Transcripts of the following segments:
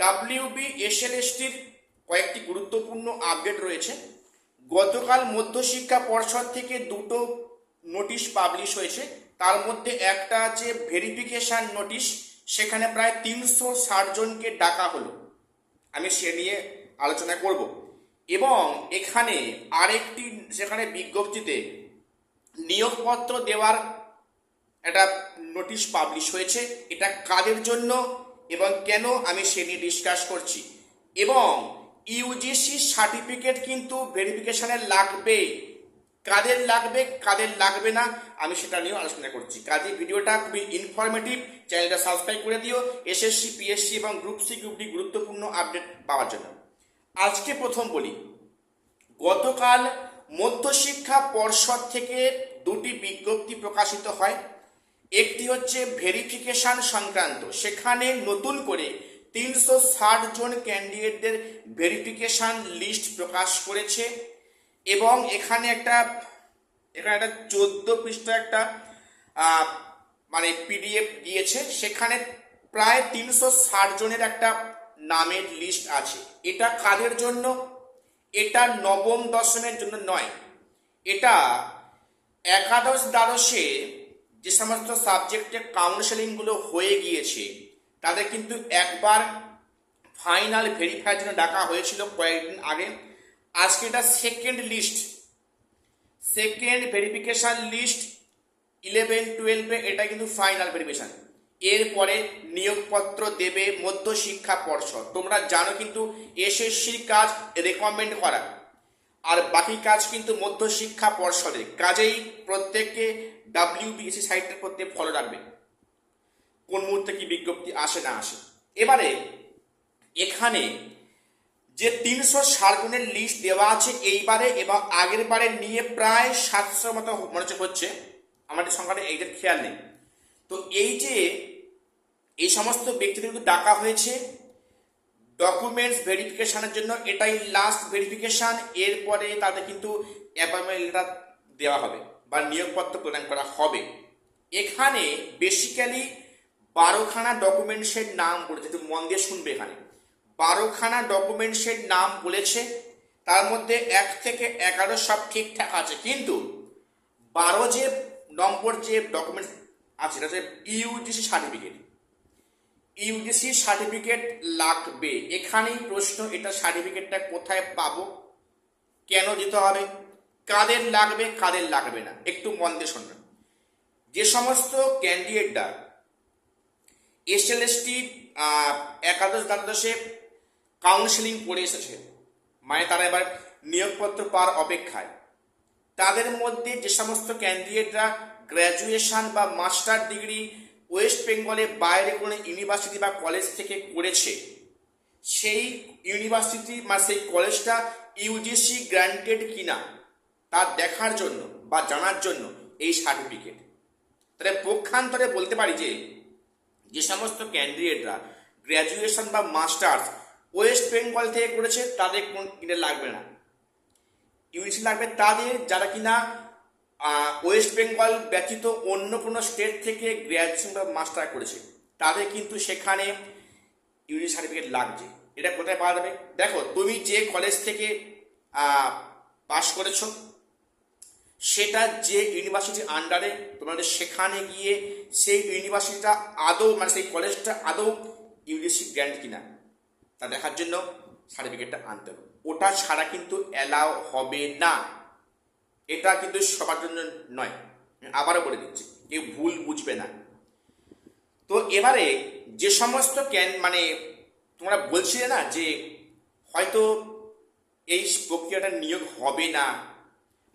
WBSLSTর কয়েকটি গুরুত্বপূর্ণ আপডেট রয়েছে। গতকাল মধ্যশিক্ষা পর্ষদ থেকে দুটো নোটিশ পাবলিশ হয়েছে। তার মধ্যে একটা আছে ভেরিফিকেশন নোটিশ, সেখানে প্রায় 360 জনকে ডাকা হলো। আমি সে নিয়ে আলোচনা করব। এবং এখানে আরেকটি সেখানে বিজ্ঞপ্তিতে নিয়োগপত্র দেওয়ার একটা নোটিশ পাবলিশ হয়েছে। এটা কাদের জন্য এবং কেন আমি সে নিয়ে ডিসকাস করছি। এবং ইউজিসি সার্টিফিকেট কিন্তু ভেরিফিকেশনে লাগবে। কাদের লাগবে কাদের লাগবে না আমি সেটা নিয়েও আলোচনা করছি। কাজে ভিডিওটা খুবই ইনফরমেটিভ। চ্যানেলটা সাবস্ক্রাইব করে দিও এসএসসি, পিএসসি এবং গ্রুপ সি, গ্রুপ ডি গুরুত্বপূর্ণ আপডেট পাওয়ার জন্য। আজকে প্রথম বলি, গতকাল মধ্যশিক্ষা পর্ষদ থেকে দুটি বিজ্ঞপ্তি প্রকাশিত হয়। একটি হচ্ছে ভেরিফিকেশন সংক্রান্ত, সেখানে নতুন করে 360 জন ক্যান্ডিডেটদের ভেরিফিকেশন লিস্ট প্রকাশ করেছে। এবং এখানে একটা 14 পৃষ্ঠা একটা মানে পিডিএফ দিয়েছে। সেখানে প্রায় 360 জনের একটা নামের লিস্ট আছে। এটা কাদের জন্য? এটা নবম দশমের জন্য নয়, এটা একাদশ দ্বাদশে যে সমস্ত সাবজেক্টে কাউন্সেলিংগুলো হয়ে গিয়েছে তাদের কিন্তু একবার ফাইনাল ভেরিফাইয়ের জন্য ডাকা হয়েছিল কয়েকদিন আগে। আজকে এটা সেকেন্ড ভেরিফিকেশন লিস্ট 11-12 এটা কিন্তু ফাইনাল ভেরিফিকেশন। এরপরে নিয়োগপত্র দেবে মধ্যশিক্ষা পর্ষদ। তোমরা জানো কিন্তু এসএসসির কাজ রেকমেন্ড করা, আর বাকি কাজ কিন্তু মধ্যশিক্ষা পর্ষদের। কাজেই প্রত্যেককে WBSC সাইটের প্রত্যেক ফলো রাখবে কোন মুহূর্তে কি বিজ্ঞপ্তি আসে না আসে। এবারে এখানে যে 360 জনের লিস্ট দেওয়া আছে এইবারে এবং আগের বারে নিয়ে প্রায় 700 মতো মনে হচ্ছে, আমাদের সংখ্যাটা এইটার খেয়াল নেই। তো এই যে এই সমস্ত ব্যক্তিদের কিন্তু ডাকা হয়েছে ডকুমেন্টস ভেরিফিকেশনের জন্য। এটাই লাস্ট ভেরিফিকেশন। এরপরে তাদের কিন্তু অ্যাপয়েন্টমেন্ট লেটার দেওয়া হবে বা নিয়োগপত্র প্রদান করা হবে। এখানে বেসিক্যালি 12খানা ডকুমেন্টসের নাম বলেছে, একটু মন দিয়ে শুনবে। এখানে 12খানা ডকুমেন্টসের নাম বলেছে, তার মধ্যে 1 থেকে 11 সব ঠিকঠাক আছে, কিন্তু 12 যে নম্বর যে ডকুমেন্টস আছে সেটা হচ্ছে ইউজিসি সার্টিফিকেট লাগবে। এখানেই প্রশ্ন, এটা সার্টিফিকেটটা কোথায় পাবো, কেন দিতে হবে, কাদের লাগবে কাদের লাগবে না, একটু মন দিয়ে শুনবেন। যে সমস্ত ক্যান্ডিডেটরা এসএলএসটি একাদশ দ্বাদশে কাউন্সেলিং করে এসেছে, মানে তারা এবার নিয়োগপত্র পাওয়ার অপেক্ষায়, তাদের মধ্যে যে সমস্ত ক্যান্ডিডেটরা গ্র্যাজুয়েশন বা মাস্টার ডিগ্রি ওয়েস্ট বেঙ্গলের বাইরে কোনো ইউনিভার্সিটি বা কলেজ থেকে করেছে, সেই ইউনিভার্সিটি বা সেই কলেজটা ইউজিসি গ্র্যান্টেড কিনা তা দেখার জন্য বা জানার জন্য এই সার্টিফিকেট। তাহলে পক্ষান্তরে বলতে পারি যে যে সমস্ত ক্যান্ডিডেটরা গ্র্যাজুয়েশন বা মাস্টার্স ওয়েস্ট বেঙ্গল থেকে করেছে তাদের কোন কিনে লাগবে না, ইউজিসি লাগবে তাদের যারা কিনা ওয়েস্ট বেঙ্গল ব্যতীত অন্য কোনো স্টেট থেকে গ্র্যাজুয়েশন বা মাস্টার করেছে, তাদের কিন্তু সেখানে ইউজিসি সার্টিফিকেট লাগছে। এটা কোথায় পাওয়া যাবে? দেখো, তুমি যে কলেজ থেকে পাস করেছো সেটা যে ইউনিভার্সিটির আন্ডারে তোমাদের, সেখানে গিয়ে সেই ইউনিভার্সিটিটা আদৌ মানে সেই কলেজটা আদৌ ইউজিসি গ্র্যান্ট কিনা তা দেখার জন্য সার্টিফিকেটটা আনতে হবে। ওটা ছাড়া কিন্তু অ্যালাউ হবে না। এটা কিন্তু সবার জন্য নয়, আবারও বলে দিচ্ছি, কেউ ভুল বুঝবে না। তো এবারে যে সমস্ত মানে তোমরা বলছিলে না যে হয়তো এই প্রক্রিয়াটা নিয়োগ হবে না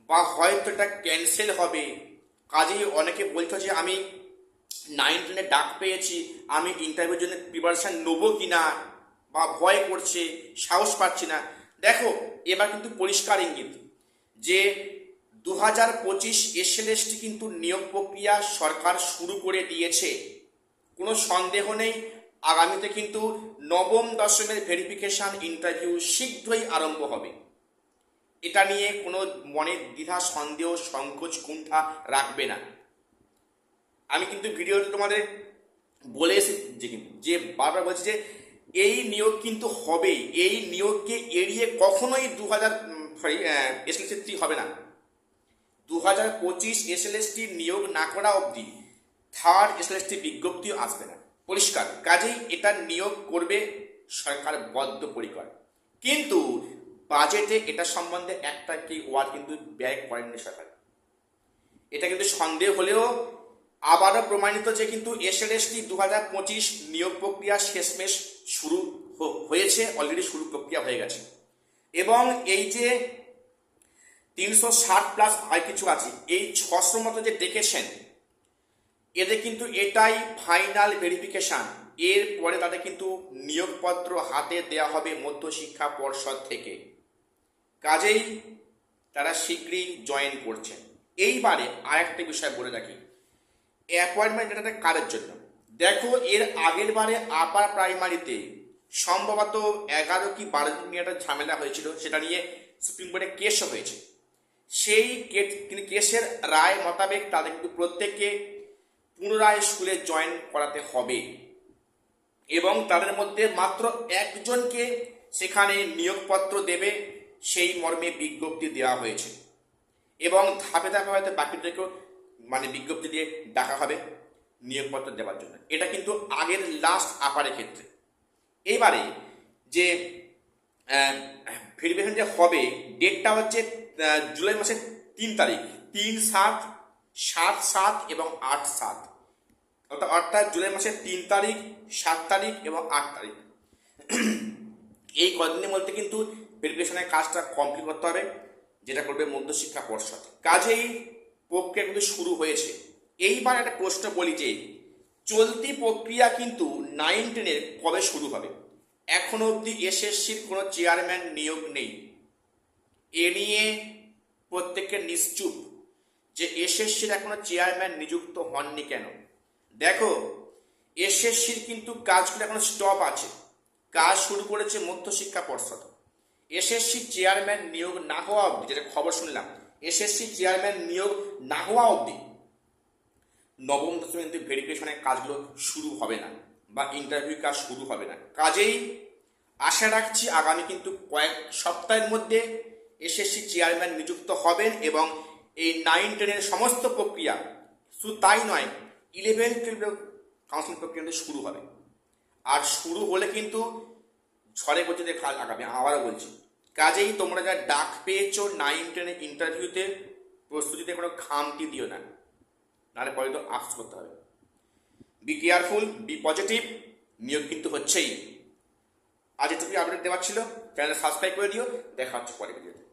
বা হয়তো এটা ক্যান্সেল হবে, কাজেই অনেকে বলছো যে আমি 9-10 ডাক পেয়েছি, আমি ইন্টারভিউর জন্য প্রিপারেশান নেবো কি না বা ভয় করছে, সাহস পাচ্ছি না। দেখো, এবার কিন্তু পরিষ্কার ইঙ্গিত যে 2025 এসএলএসটি কিন্তু নিয়োগ প্রক্রিয়া সরকার শুরু করে দিয়েছে। কোনো সন্দেহ নেই, আগামীতে কিন্তু নবম দশমের ভেরিফিকেশন ইন্টারভিউ শীঘ্রই আরম্ভ হবে। এটা নিয়ে কোনো মনের দ্বিধা, সন্দেহ, সংকোচ, কুণ্ঠা রাখবে না। আমি কিন্তু ভিডিওতে তোমাদের বলে এসেছি যে বারবার বলছি যে এই নিয়োগ কিন্তু হবে। এই নিয়োগকে এড়িয়ে কখনোই 2000 এসএলএসটি হবে না। 2025 এসএলএসটি নিয়োগ না করা অবধি থার্ড এসএলএসটি বিজ্ঞপ্তিও আসবে না, পরিষ্কার। কাজেই এটা নিয়োগ করবে সরকার বদ্ধপরিকর, কিন্তু বাজেটে এটা সম্বন্ধে একটা কি ওয়ার্ড কিন্তু ব্যয় করেননি সরকার। এটা কিন্তু সন্দেহ হলেও আবারও প্রমাণিত যে কিন্তু এসএলএসটি 2025 নিয়োগ প্রক্রিয়া শেষমেশ শুরু হয়েছে, অলরেডি শুরু প্রক্রিয়া হয়ে গেছে। এবং এই যে 360 প্লাস আর কিছু আছে, এই 600 মতো যে ডেকেছেন, এদের কিন্তু এটাই ফাইনাল ভেরিফিকেশন। এরপরে তাদের কিন্তু নিয়োগপত্র হাতে দেওয়া হবে মধ্যশিক্ষা পর্ষদ থেকে। কাজেই তারা শীঘ্রই জয়েন করছেন। এইবারে আরেকটা বিষয় বলে রাখি, অ্যাপয়েন্টমেন্ট লেটারটা কাদের জন্য? দেখো, এর আগের বারে আপার প্রাইমারিতে সম্ভবত 11 কি 12 দিন নিয়ে একটা ঝামেলা হয়েছিল, সেটা নিয়ে সুপ্রিম কোর্টে কেসও হয়েছে। সেই কেসের রায় মোতাবেক তাদের কিন্তু প্রত্যেককে পুনরায় স্কুলে জয়েন করাতে হবে এবং তাদের মধ্যে মাত্র একজনকে সেখানে নিয়োগপত্র দেবে, সেই মর্মে বিজ্ঞপ্তি দেওয়া হয়েছে। এবং ধাপে ধাপে হয়তো বাকিদেরকেও বিজ্ঞপ্তি দিয়ে ডাকা হবে নিয়োগপত্র দেওয়ার জন্য। এটা কিন্তু আগের লাস্ট আপারের ক্ষেত্রে। এবারে যে ভেরিফিকেশন যে হবে, ডেটটা হচ্ছে জুলাই মাসের 3 তারিখ, 3/7, 7/7 এবং 8/7, অর্থাৎ জুলাই মাসের 3 তারিখ, 7 তারিখ এবং 8 তারিখ। এই কদিনের মধ্যে কিন্তু ভেরিফিকেশনের কাজটা কমপ্লিট করতে হবে, যেটা করবে মধ্যশিক্ষা পর্ষদ। কাজেই প্রক্রিয়া কিন্তু শুরু হয়েছে। এইবার একটা প্রশ্ন বলি যে চলতি প্রক্রিয়া কিন্তু 9-10 কবে শুরু হবে? এখনো অবধি এসএসসির কোনো চেয়ারম্যান নিয়োগ নেই। এ নিয়ে প্রত্যেককে নিশ্চুপ যে এসএসসির এখনো চেয়ারম্যান নিযুক্ত হননি কেন। দেখো, এসএসসির কিন্তু কাজগুলো এখনো স্টপ আছে। কাজ শুরু করেছে মধ্যশিক্ষা পর্ষদ। এসএসসি চেয়ারম্যান নিয়োগ না হওয়া অবধি, যেটা খবর শুনলাম, এসএসসি চেয়ারম্যান নিয়োগ না হওয়া অবধি নবম দশমে কিন্তু ভেরিফিকেশনের কাজগুলো শুরু হবে না বা ইন্টারভিউ কাজ শুরু হবে না। কাজেই আশা রাখছি আগামী কিন্তু কয়েক সপ্তাহের মধ্যে এসএসসি চেয়ারম্যান নিযুক্ত হবেন এবং এই 9-10 সমস্ত প্রক্রিয়া, শুধু তাই নয়, 11-12 কাউন্সিলিং প্রক্রিয়া শুরু হবে। আর শুরু হলে কিন্তু ঝড়ে গতিতে কাজ আগামী, আবারও বলছি। কাজেই তোমরা যা ডাক পেয়েছো 9-10 ইন্টারভিউতে, প্রস্তুতিতে কোনো খামতি দিও না, নাহলে পরে তো আফসোস করতে হবে। বি কেয়ারফুল, বি পজিটিভ, নিয়োগ কিন্তু হচ্ছেই। আজ এটুকুই আপডেট দেওয়ার ছিল। চ্যানেল সাবস্ক্রাইব করে দিও। দেখা হচ্ছে পরে ভিডিওতে।